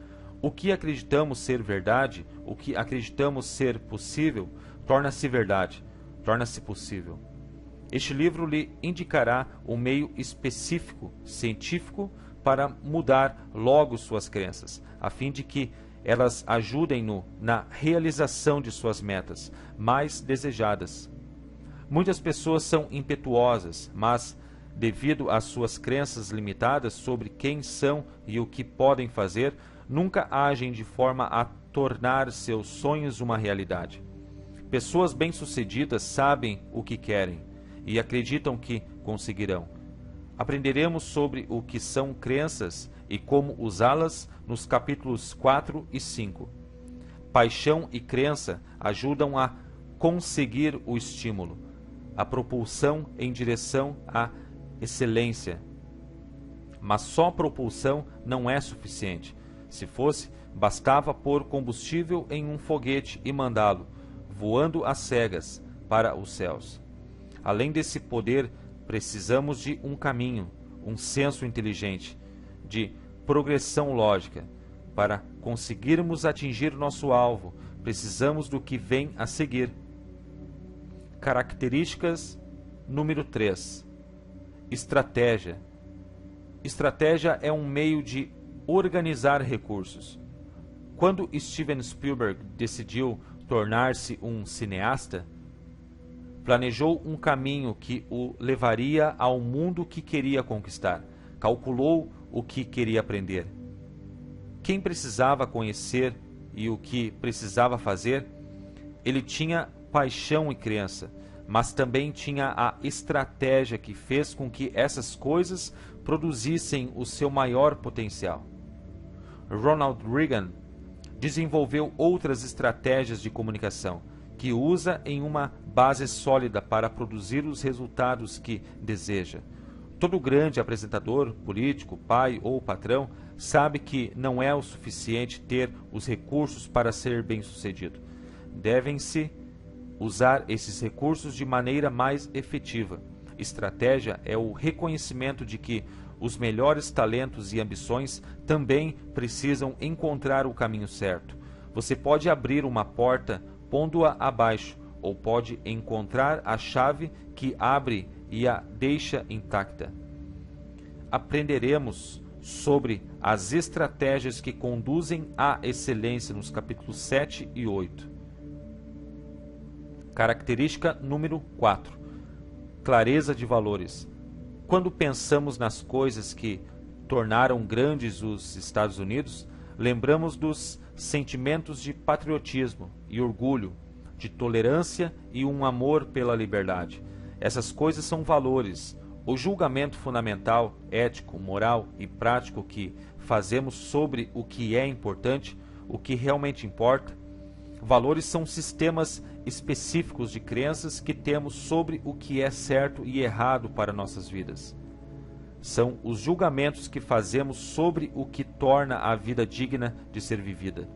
O que acreditamos ser verdade, o que acreditamos ser possível, torna-se verdade, torna-se possível. Este livro lhe indicará um meio específico, científico, para mudar logo suas crenças, a fim de que elas ajudem-no na realização de suas metas mais desejadas. Muitas pessoas são impetuosas, mas, devido às suas crenças limitadas sobre quem são e o que podem fazer, nunca agem de forma a tornar seus sonhos uma realidade. Pessoas bem-sucedidas sabem o que querem e acreditam que conseguirão. Aprenderemos sobre o que são crenças e como usá-las nos capítulos 4 e 5. Paixão e crença ajudam a conseguir o estímulo, a propulsão em direção à excelência. Mas só propulsão não é suficiente. Se fosse, bastava pôr combustível em um foguete e mandá-lo, voando às cegas, para os céus. Além desse poder, precisamos de um caminho, um senso inteligente, de progressão lógica. Para conseguirmos atingir nosso alvo, precisamos do que vem a seguir. Características número 3. Estratégia. Estratégia é um meio de organizar recursos. Quando Steven Spielberg decidiu tornar-se um cineasta, planejou um caminho que o levaria ao mundo que queria conquistar. Calculou o que queria aprender, quem precisava conhecer e o que precisava fazer. Ele tinha paixão e crença, mas também tinha a estratégia que fez com que essas coisas produzissem o seu maior potencial. Ronald Reagan desenvolveu outras estratégias de comunicação, que usa em uma base sólida para produzir os resultados que deseja. Todo grande apresentador, político, pai ou patrão sabe que não é o suficiente ter os recursos para ser bem-sucedido. Devem-se usar esses recursos de maneira mais efetiva. Estratégia é o reconhecimento de que os melhores talentos e ambições também precisam encontrar o caminho certo. Você pode abrir uma porta pondo-a abaixo, ou pode encontrar a chave que abre e a deixa intacta. Aprenderemos sobre as estratégias que conduzem à excelência nos capítulos 7 e 8. Característica número 4. Clareza de valores. Quando pensamos nas coisas que tornaram grandes os Estados Unidos, lembramos dos sentimentos de patriotismo e orgulho, de tolerância e um amor pela liberdade. Essas coisas são valores. O julgamento fundamental, ético, moral e prático que fazemos sobre o que é importante, o que realmente importa. Valores são sistemas específicos de crenças que temos sobre o que é certo e errado para nossas vidas. São os julgamentos que fazemos sobre o que torna a vida digna de ser vivida.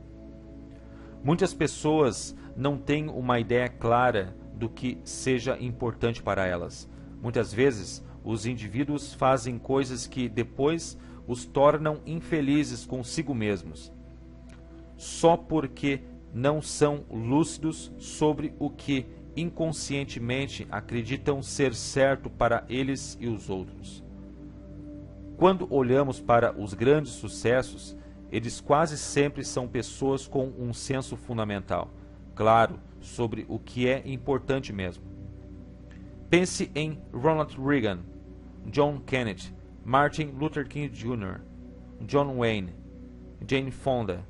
Muitas pessoas não têm uma ideia clara do que seja importante para elas. Muitas vezes, os indivíduos fazem coisas que depois os tornam infelizes consigo mesmos, só porque não são lúcidos sobre o que inconscientemente acreditam ser certo para eles e os outros. Quando olhamos para os grandes sucessos, eles quase sempre são pessoas com um senso fundamental, claro, sobre o que é importante mesmo. Pense em Ronald Reagan, John Kennedy, Martin Luther King Jr., John Wayne, Jane Fonda.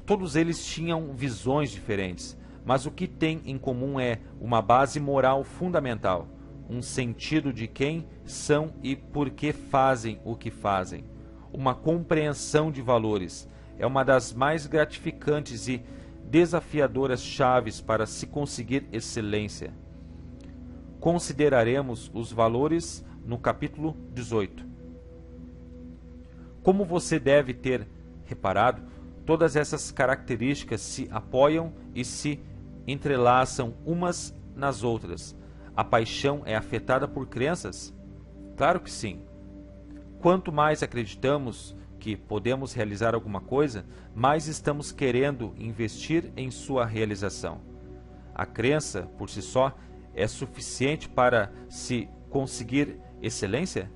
Todos eles tinham visões diferentes, mas o que têm em comum é uma base moral fundamental, um sentido de quem são e por que fazem o que fazem. Uma compreensão de valores é uma das mais gratificantes e desafiadoras chaves para se conseguir excelência. Consideraremos os valores no capítulo 18. Como você deve ter reparado, todas essas características se apoiam e se entrelaçam umas nas outras. A paixão é afetada por crenças? Claro que sim. Quanto mais acreditamos que podemos realizar alguma coisa, mais estamos querendo investir em sua realização. A crença, por si só, é suficiente para se conseguir excelência?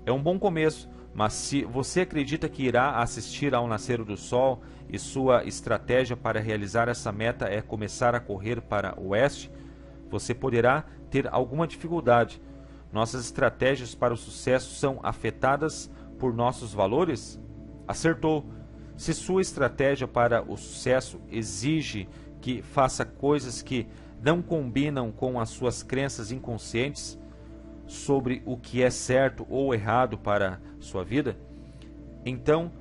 É um bom começo, mas se você acredita que irá assistir ao nascer do sol e sua estratégia para realizar essa meta é começar a correr para o oeste, você poderá ter alguma dificuldade. Nossas estratégias para o sucesso são afetadas por nossos valores? Acertou! Se sua estratégia para o sucesso exige que faça coisas que não combinam com as suas crenças inconscientes sobre o que é certo ou errado para sua vida, então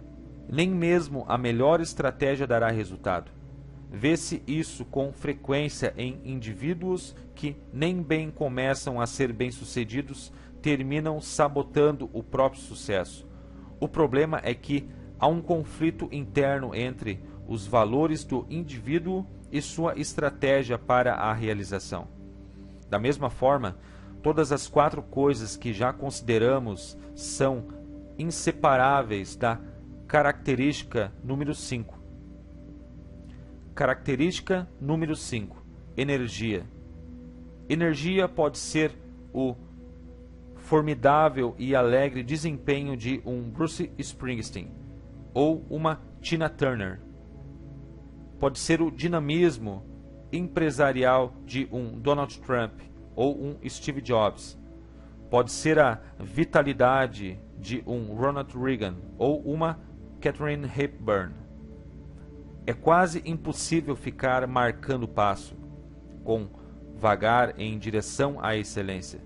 nem mesmo a melhor estratégia dará resultado. Vê-se isso com frequência em indivíduos que nem bem começam a ser bem-sucedidos, terminam sabotando o próprio sucesso. O problema é que há um conflito interno entre os valores do indivíduo e sua estratégia para a realização. Da mesma forma, todas as 4 coisas que já consideramos são inseparáveis da característica número 5. Característica número 5. Energia. Energia pode ser o formidável e alegre desempenho de um Bruce Springsteen ou uma Tina Turner. Pode ser o dinamismo empresarial de um Donald Trump ou um Steve Jobs. Pode ser a vitalidade de um Ronald Reagan ou uma Katharine Hepburn. É quase impossível ficar marcando passo, com vagar em direção à excelência.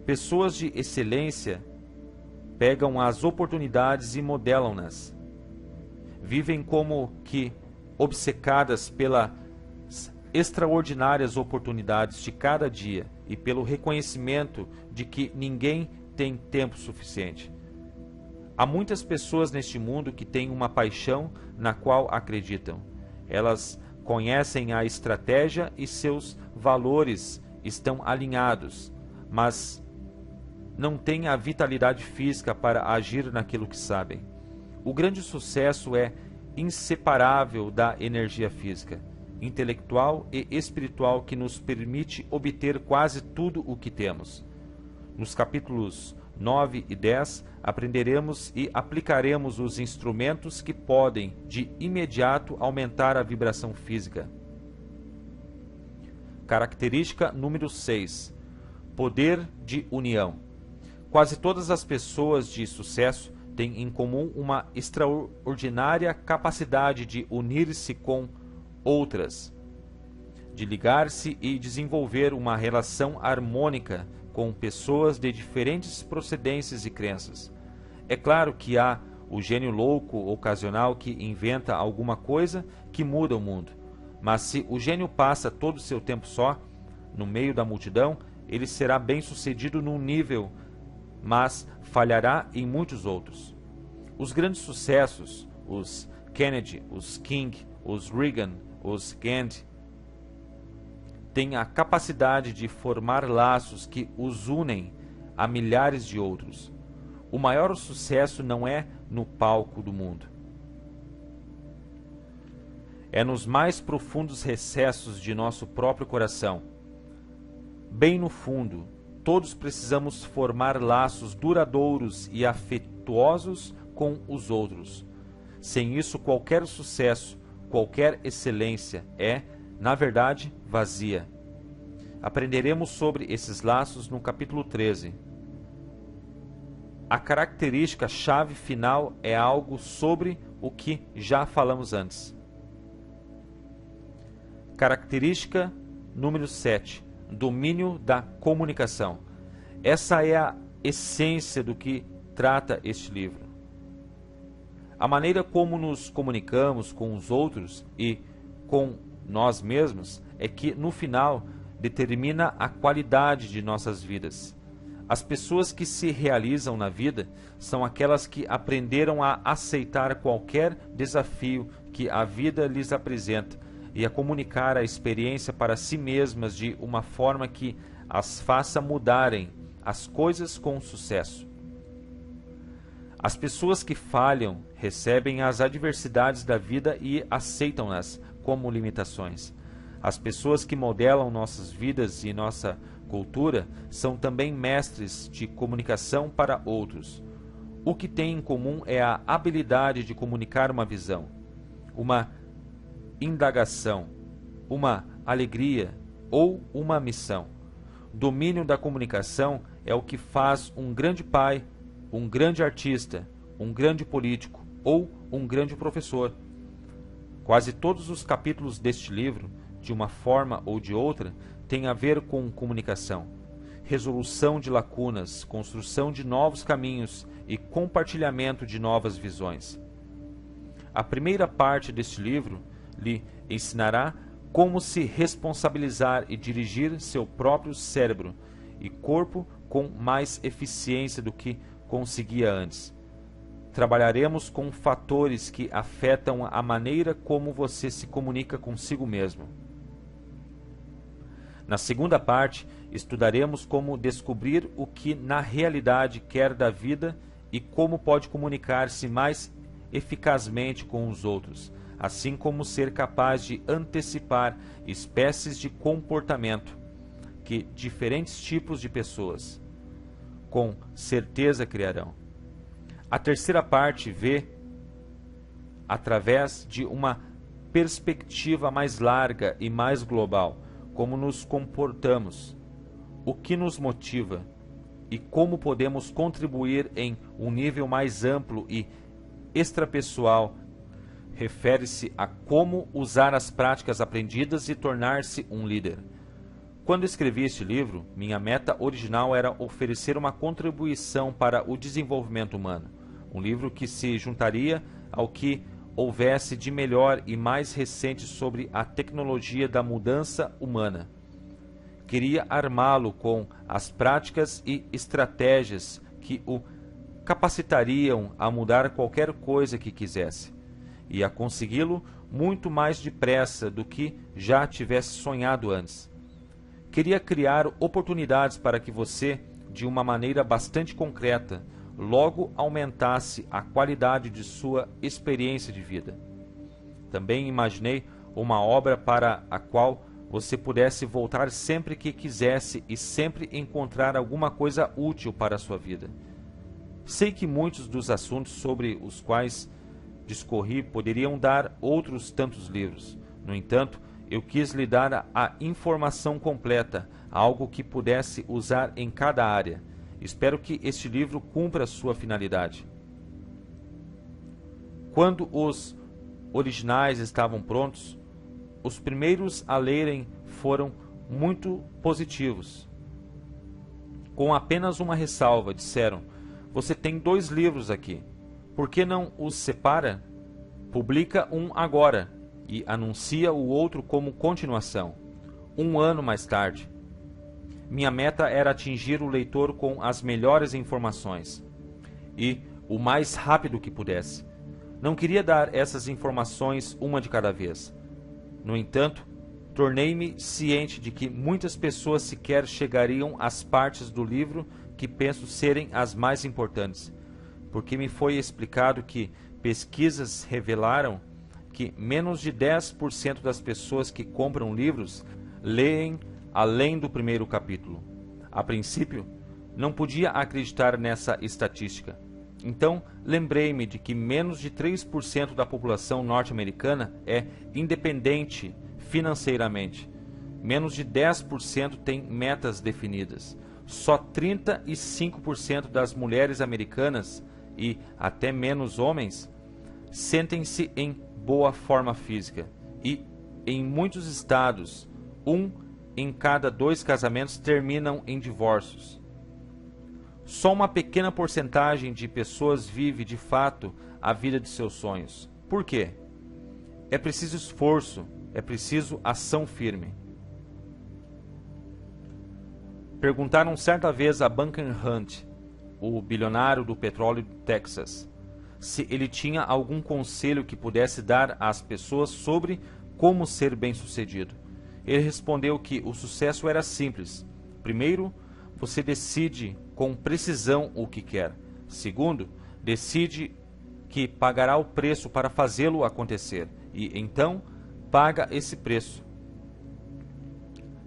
Pessoas de excelência pegam as oportunidades e modelam-nas. Vivem como que obcecadas pelas extraordinárias oportunidades de cada dia e pelo reconhecimento de que ninguém tem tempo suficiente. Há muitas pessoas neste mundo que têm uma paixão na qual acreditam. Elas conhecem a estratégia e seus valores estão alinhados, mas não têm a vitalidade física para agir naquilo que sabem. O grande sucesso é inseparável da energia física. intelectual e espiritual que nos permite obter quase tudo o que temos. Nos capítulos 9 e 10, aprenderemos e aplicaremos os instrumentos que podem, de imediato, aumentar a vibração física. Característica número 6. Poder de união. Quase todas as pessoas de sucesso têm em comum uma extraordinária capacidade de unir-se com outras, de ligar-se e desenvolver uma relação harmônica com pessoas de diferentes procedências e crenças. É claro que há o gênio louco ocasional que inventa alguma coisa que muda o mundo, mas se o gênio passa todo o seu tempo só, no meio da multidão, ele será bem-sucedido num nível, mas falhará em muitos outros. Os grandes sucessos, os Kennedy, os King, os Reagan, os Gandhi, têm a capacidade de formar laços que os unem a milhares de outros. O maior sucesso não é no palco do mundo. É nos mais profundos recessos de nosso próprio coração. Bem no fundo, todos precisamos formar laços duradouros e afetuosos com os outros. Sem isso, qualquer sucesso, qualquer excelência é, na verdade, vazia. Aprenderemos sobre esses laços no capítulo 13. A característica chave final é algo sobre o que já falamos antes. Característica número 7. Domínio da comunicação. Essa é a essência do que trata este livro. A maneira como nos comunicamos com os outros e com nós mesmos é que, no final, determina a qualidade de nossas vidas. As pessoas que se realizam na vida são aquelas que aprenderam a aceitar qualquer desafio que a vida lhes apresenta e a comunicar a experiência para si mesmas de uma forma que as faça mudarem as coisas com sucesso. As pessoas que falham recebem as adversidades da vida e aceitam-nas como limitações. As pessoas que modelam nossas vidas e nossa cultura são também mestres de comunicação para outros. O que têm em comum é a habilidade de comunicar uma visão, uma indagação, uma alegria ou uma missão. Domínio da comunicação é o que faz um grande pai, um grande artista, um grande político ou um grande professor. Quase todos os capítulos deste livro, de uma forma ou de outra, têm a ver com comunicação, resolução de lacunas, construção de novos caminhos e compartilhamento de novas visões. A primeira parte deste livro lhe ensinará como se responsabilizar e dirigir seu próprio cérebro e corpo com mais eficiência do que conseguia antes. Trabalharemos com fatores que afetam a maneira como você se comunica consigo mesmo. Na segunda parte, estudaremos como descobrir o que na realidade quer da vida e como pode comunicar-se mais eficazmente com os outros, assim como ser capaz de antecipar espécies de comportamento que diferentes tipos de pessoas, com certeza, criarão. A terceira parte vê, através de uma perspectiva mais larga e mais global, como nos comportamos, o que nos motiva e como podemos contribuir em um nível mais amplo e extrapessoal. Refere-se a como usar as práticas aprendidas e tornar-se um líder. Quando escrevi este livro, minha meta original era oferecer uma contribuição para o desenvolvimento humano, um livro que se juntaria ao que houvesse de melhor e mais recente sobre a tecnologia da mudança humana. Queria armá-lo com as práticas e estratégias que o capacitariam a mudar qualquer coisa que quisesse, e a consegui-lo muito mais depressa do que já tivesse sonhado antes. Queria criar oportunidades para que você, de uma maneira bastante concreta, logo aumentasse a qualidade de sua experiência de vida. Também imaginei uma obra para a qual você pudesse voltar sempre que quisesse e sempre encontrar alguma coisa útil para a sua vida. Sei que muitos dos assuntos sobre os quais discorri poderiam dar outros tantos livros. No entanto, eu quis lhe dar a informação completa, algo que pudesse usar em cada área. Espero que este livro cumpra sua finalidade. Quando os originais estavam prontos, os primeiros a lerem foram muito positivos. Com apenas uma ressalva, disseram: "Você tem 2 livros aqui. Por que não os separa? Publica um agora e anuncia o outro como continuação, 1 ano mais tarde." Minha meta era atingir o leitor com as melhores informações e o mais rápido que pudesse. Não queria dar essas informações uma de cada vez. No entanto, tornei-me ciente de que muitas pessoas sequer chegariam às partes do livro que penso serem as mais importantes, porque me foi explicado que pesquisas revelaram que menos de 10% das pessoas que compram livros leem além do primeiro capítulo. A princípio, não podia acreditar nessa estatística. Então, lembrei-me de que menos de 3% da população norte-americana é independente financeiramente. Menos de 10% tem metas definidas. Só 35% das mulheres americanas e até menos homens sentem-se em boa forma física. E, em muitos estados, 1 em cada 2 casamentos terminam em divórcios. Só uma pequena porcentagem de pessoas vive de fato a vida de seus sonhos. Por quê? É preciso esforço, é preciso ação firme. Perguntaram certa vez a Bunker Hunt, o bilionário do petróleo do Texas, se ele tinha algum conselho que pudesse dar às pessoas sobre como ser bem-sucedido. Ele respondeu que o sucesso era simples. Primeiro, você decide com precisão o que quer. Segundo, decide que pagará o preço para fazê-lo acontecer. E então, paga esse preço.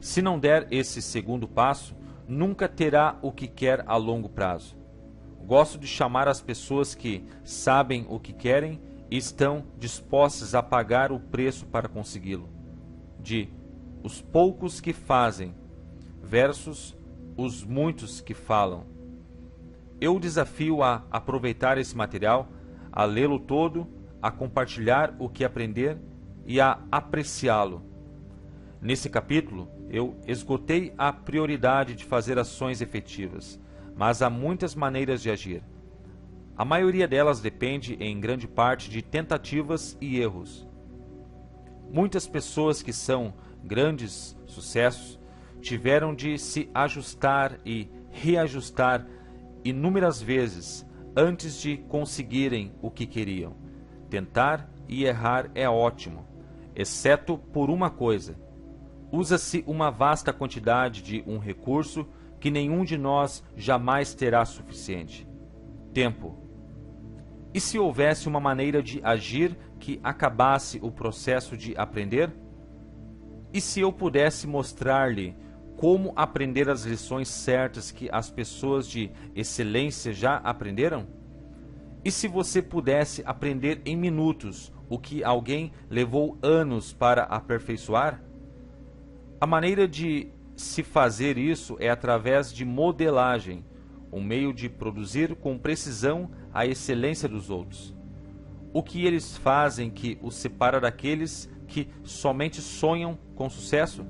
Se não der esse segundo passo, nunca terá o que quer a longo prazo. Gosto de chamar as pessoas que sabem o que querem e estão dispostas a pagar o preço para consegui-lo, de os poucos que fazem versus os muitos que falam. Eu o desafio a aproveitar esse material, a lê-lo todo, a compartilhar o que aprender e a apreciá-lo. Nesse capítulo, eu esgotei a prioridade de fazer ações efetivas, mas há muitas maneiras de agir. A maioria delas depende, em grande parte, de tentativas e erros. Muitas pessoas que são grandes sucessos tiveram de se ajustar e reajustar inúmeras vezes antes de conseguirem o que queriam. Tentar e errar é ótimo, exceto por uma coisa: usa-se uma vasta quantidade de um recurso que nenhum de nós jamais terá suficiente: tempo. E se houvesse uma maneira de agir que acabasse o processo de aprender? E se eu pudesse mostrar-lhe como aprender as lições certas que as pessoas de excelência já aprenderam? E se você pudesse aprender em minutos o que alguém levou anos para aperfeiçoar? A maneira de se fazer isso é através de modelagem, um meio de produzir com precisão a excelência dos outros. O que eles fazem que os separa daqueles que somente sonham com sucesso?